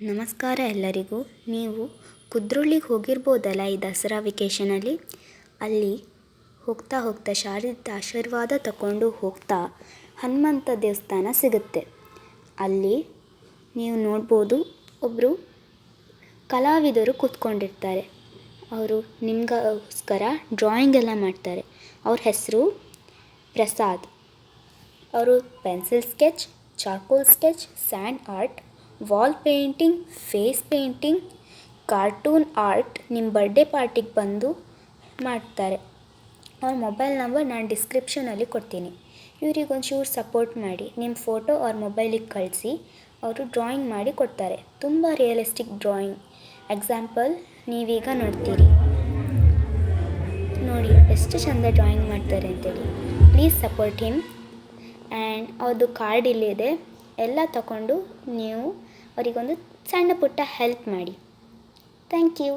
ನಮಸ್ಕಾರ ಎಲ್ಲರಿಗೂ. ನೀವು ಕುದ್ರೋಳಿಗೆ ಹೋಗಿರ್ಬೋದಲ್ಲ ಈ ದಸರಾ ವೆಕೇಷನಲ್ಲಿ. ಅಲ್ಲಿ ಹೋಗ್ತಾ ಹೋಗ್ತಾ ಶಾರದಾ ಆಶೀರ್ವಾದ ತಗೊಂಡು ಹೋಗ್ತಾ ಹನುಮಂತ ದೇವಸ್ಥಾನ ಸಿಗುತ್ತೆ. ಅಲ್ಲಿ ನೀವು ನೋಡ್ಬೋದು, ಒಬ್ಬರು ಕಲಾವಿದರು ಕೂತ್ಕೊಂಡಿರ್ತಾರೆ. ಅವರು ನಿಮಗೋಸ್ಕರ ಡ್ರಾಯಿಂಗ್ ಎಲ್ಲ ಮಾಡ್ತಾರೆ. ಅವ್ರ ಹೆಸರು ಪ್ರಸಾದ್. ಅವರು pencil sketch, charcoal sketch, sand art, wall painting, face painting, cartoon art ನಿಮ್ಮ ಬರ್ಡೇ ಪಾರ್ಟಿಗೆ ಬಂದು ಮಾಡ್ತಾರೆ. ಅವ್ರ ಮೊಬೈಲ್ ನಂಬರ್ ನಾನು ಡಿಸ್ಕ್ರಿಪ್ಷನಲ್ಲಿ ಕೊಡ್ತೀನಿ. ಇವ್ರಿಗೆ ಒಂಚೂರು ಸಪೋರ್ಟ್ ಮಾಡಿ, ನಿಮ್ಮ ಫೋಟೋ ಅವ್ರ ಮೊಬೈಲಿಗೆ ಕಳಿಸಿ. ಅವರು ಡ್ರಾಯಿಂಗ್ ಮಾಡಿ ಕೊಡ್ತಾರೆ. ತುಂಬ ರಿಯಲಿಸ್ಟಿಕ್ ಡ್ರಾಯಿಂಗ್. ಎಕ್ಸಾಂಪಲ್ ನೀವೀಗ ನೋಡ್ತೀರಿ, ನೋಡಿ ಎಷ್ಟು ಚೆಂದ ಡ್ರಾಯಿಂಗ್ ಮಾಡ್ತಾರೆ ಅಂತೇಳಿ. Please support him. ಆ್ಯಂಡ್ ಅವ್ರದ್ದು ಕಾರ್ಡ್ ಇಲ್ಲಿದೆ. ಎಲ್ಲ ತಗೊಂಡು ನೀವು ಅವರಿಗೊಂದು ಸಣ್ಣ ಪುಟ್ಟ ಹೆಲ್ಪ್ ಮಾಡಿ. Thank you.